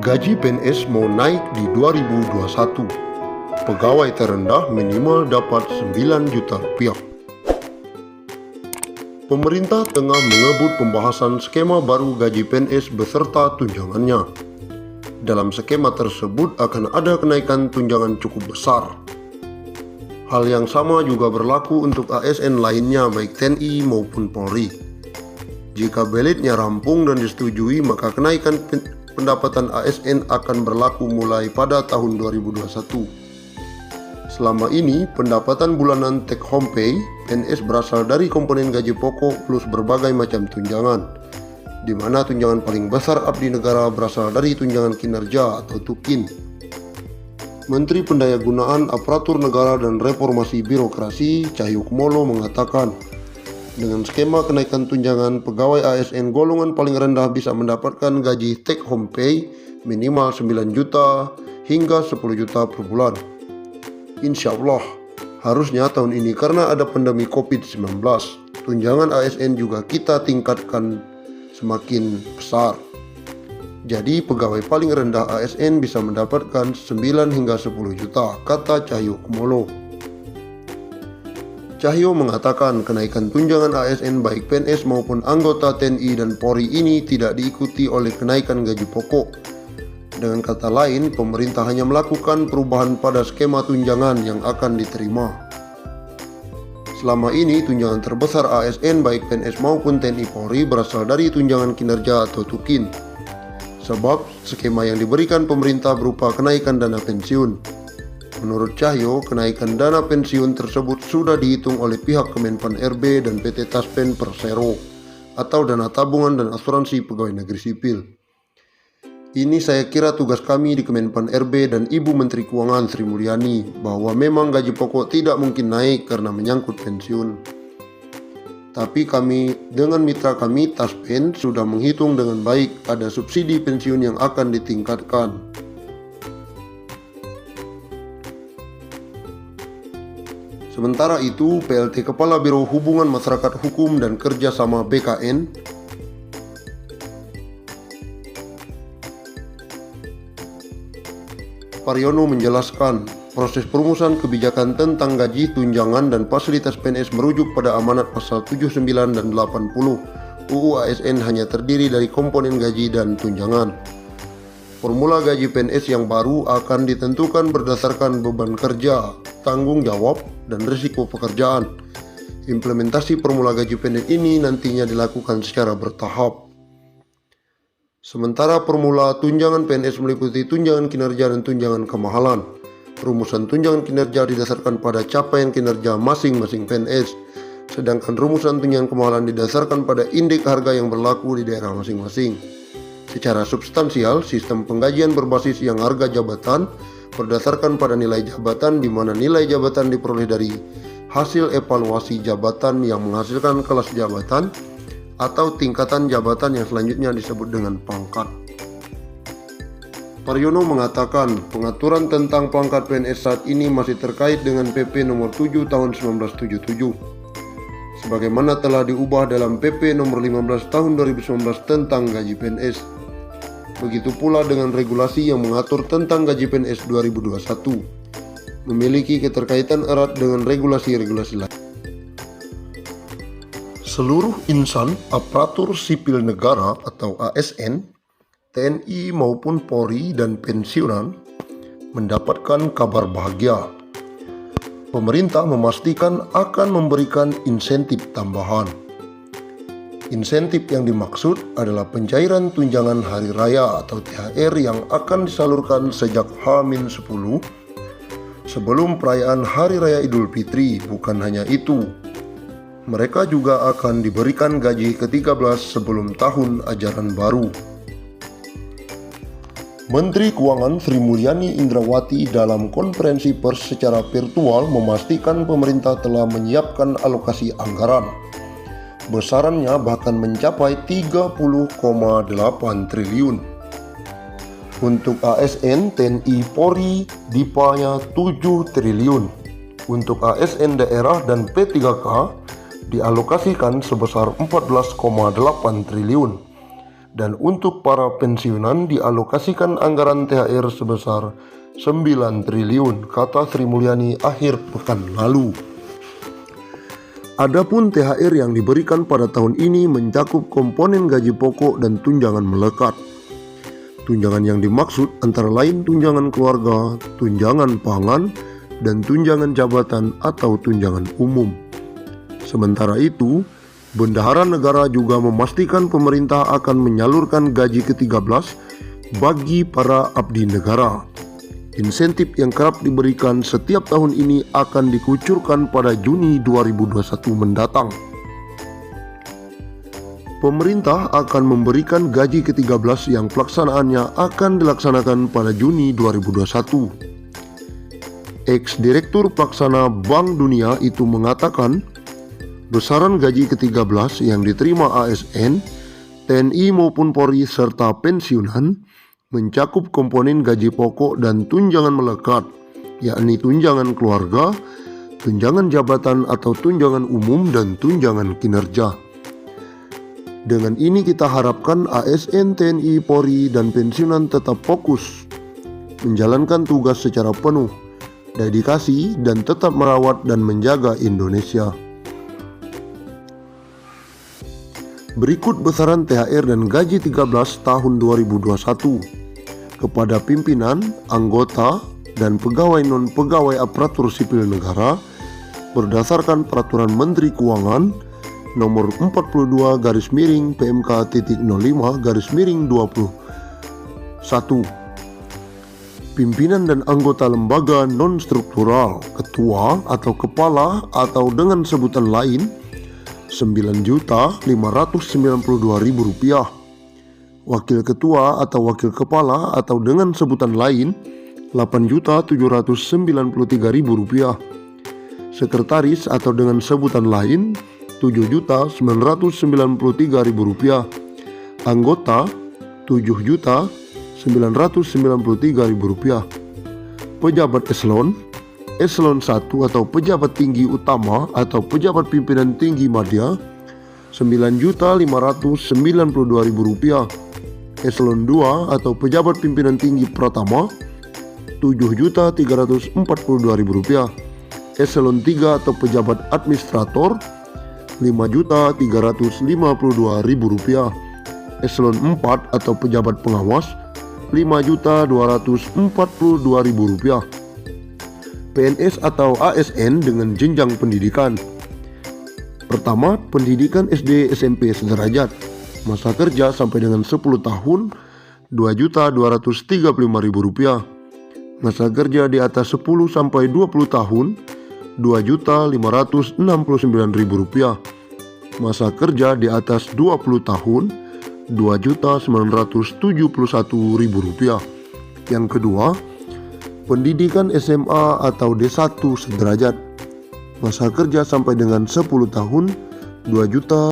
Gaji PNS mau naik di 2021. Pegawai terendah minimal dapat 9 juta rupiah. Pemerintah tengah mengebut pembahasan skema baru gaji PNS beserta tunjangannya. Dalam skema tersebut akan ada kenaikan tunjangan cukup besar. Hal yang sama juga berlaku untuk ASN lainnya baik TNI maupun Polri. Jika belitnya rampung dan disetujui, maka kenaikan pendapatan ASN akan berlaku mulai pada tahun 2021. Selama ini, pendapatan bulanan take home pay PNS berasal dari komponen gaji pokok plus berbagai macam tunjangan, di mana tunjangan paling besar abdi negara berasal dari tunjangan kinerja atau TUKIN. Menteri Pendayagunaan Aparatur Negara dan Reformasi Birokrasi Cahyokumolo mengatakan, dengan skema kenaikan tunjangan, pegawai ASN golongan paling rendah bisa mendapatkan gaji take home pay minimal 9 juta hingga 10 juta per bulan. Insya Allah, harusnya tahun ini karena ada pandemi COVID-19, tunjangan ASN juga kita tingkatkan semakin besar. Jadi pegawai paling rendah ASN bisa mendapatkan 9 hingga 10 juta, kata Cahyokumolo. Cahyo mengatakan kenaikan tunjangan ASN baik PNS maupun anggota TNI dan Polri ini tidak diikuti oleh kenaikan gaji pokok. Dengan kata lain, pemerintah hanya melakukan perubahan pada skema tunjangan yang akan diterima. Selama ini, tunjangan terbesar ASN baik PNS maupun TNI Polri berasal dari tunjangan kinerja atau TUKIN. Sebab skema yang diberikan pemerintah berupa kenaikan dana pensiun. Menurut Cahyo, kenaikan dana pensiun tersebut sudah dihitung oleh pihak Kemenpan RB dan PT Taspen Persero atau dana tabungan dan asuransi pegawai negeri sipil. Ini saya kira tugas kami di Kemenpan RB dan Ibu Menteri Keuangan Sri Mulyani bahwa memang gaji pokok tidak mungkin naik karena menyangkut pensiun. Tapi kami dengan mitra kami Taspen sudah menghitung dengan baik ada subsidi pensiun yang akan ditingkatkan. Sementara itu, PLT Kepala Biro Hubungan Masyarakat Hukum dan Kerjasama BKN, Paryono menjelaskan, proses perumusan kebijakan tentang gaji, tunjangan, dan fasilitas PNS merujuk pada amanat pasal 79 dan 80 UU ASN hanya terdiri dari komponen gaji dan tunjangan. Formula gaji PNS yang baru akan ditentukan berdasarkan beban kerja, tanggung jawab, dan risiko pekerjaan. Implementasi formula gaji PNS ini nantinya dilakukan secara bertahap. Sementara formula tunjangan PNS meliputi tunjangan kinerja dan tunjangan kemahalan. Rumusan tunjangan kinerja didasarkan pada capaian kinerja masing-masing PNS, sedangkan rumusan tunjangan kemahalan didasarkan pada indeks harga yang berlaku di daerah masing-masing. Secara substansial, sistem penggajian berbasis yang harga jabatan berdasarkan pada nilai jabatan, di mana nilai jabatan diperoleh dari hasil evaluasi jabatan yang menghasilkan kelas jabatan atau tingkatan jabatan yang selanjutnya disebut dengan pangkat. Paryono mengatakan pengaturan tentang pangkat PNS saat ini masih terkait dengan PP nomor 7 tahun 1977 sebagaimana telah diubah dalam PP nomor 15 tahun 2019 tentang gaji PNS. Begitu pula dengan regulasi yang mengatur tentang gaji PNS 2021, memiliki keterkaitan erat dengan regulasi-regulasi lain. Seluruh insan aparatur sipil negara atau ASN, TNI maupun Polri dan pensiunan mendapatkan kabar bahagia. Pemerintah memastikan akan memberikan insentif tambahan. Insentif yang dimaksud adalah pencairan tunjangan hari raya atau THR yang akan disalurkan sejak H-10 sebelum perayaan Hari Raya Idul Fitri. Bukan hanya itu, mereka juga akan diberikan gaji ke-13 sebelum tahun ajaran baru. Menteri Keuangan Sri Mulyani Indrawati dalam konferensi pers secara virtual memastikan pemerintah telah menyiapkan alokasi anggaran. Besarannya bahkan mencapai 30,8 triliun. Untuk ASN, TNI, Polri, DIPA-nya 7 triliun. Untuk ASN daerah dan P3K dialokasikan sebesar 14,8 triliun. Dan untuk para pensiunan dialokasikan anggaran THR sebesar 9 triliun, kata Sri Mulyani akhir pekan lalu. Adapun THR yang diberikan pada tahun ini mencakup komponen gaji pokok dan tunjangan melekat. Tunjangan yang dimaksud antara lain tunjangan keluarga, tunjangan pangan, dan tunjangan jabatan atau tunjangan umum. Sementara itu, Bendahara Negara juga memastikan pemerintah akan menyalurkan gaji ke-13 bagi para abdi negara. Insentif yang kerap diberikan setiap tahun ini akan dikucurkan pada Juni 2021 mendatang. Pemerintah akan memberikan gaji ke-13 yang pelaksanaannya akan dilaksanakan pada Juni 2021. Ex-Direktur Pelaksana Bank Dunia itu mengatakan, besaran gaji ke-13 yang diterima ASN, TNI maupun Polri serta pensiunan mencakup komponen gaji pokok dan tunjangan melekat, yakni tunjangan keluarga, tunjangan jabatan atau tunjangan umum, dan tunjangan kinerja. Dengan ini kita harapkan ASN, TNI, Polri, dan pensiunan tetap fokus menjalankan tugas secara penuh, dedikasi, dan tetap merawat dan menjaga Indonesia. Berikut besaran THR dan gaji 13 tahun 2021 kepada pimpinan, anggota, dan pegawai non-pegawai aparatur sipil negara berdasarkan Peraturan Menteri Keuangan Nomor 42/05-05-21. Pimpinan dan anggota lembaga non-struktural, ketua atau kepala atau dengan sebutan lain Rp9.592.000, wakil ketua atau wakil kepala atau dengan sebutan lain Rp8.793.000, sekretaris atau dengan sebutan lain Rp7.993.000, anggota Rp7.993.000, pejabat Eselon 1 atau pejabat tinggi utama atau pejabat pimpinan tinggi madya Rp9.592.000, Eselon 2 atau pejabat pimpinan tinggi pratama Rp7.342.000, Eselon 3 atau pejabat administrator Rp5.352.000, Eselon 4 atau pejabat pengawas Rp5.242.000. PNS atau ASN dengan jenjang pendidikan. Pertama, pendidikan SD SMP sederajat, masa kerja sampai dengan 10 tahun Rp2.235.000, masa kerja di atas 10 sampai 20 tahun Rp2.569.000, masa kerja di atas 20 tahun Rp2.971.000. Yang kedua, pendidikan SMA atau D1 sederajat, masa kerja sampai dengan 10 tahun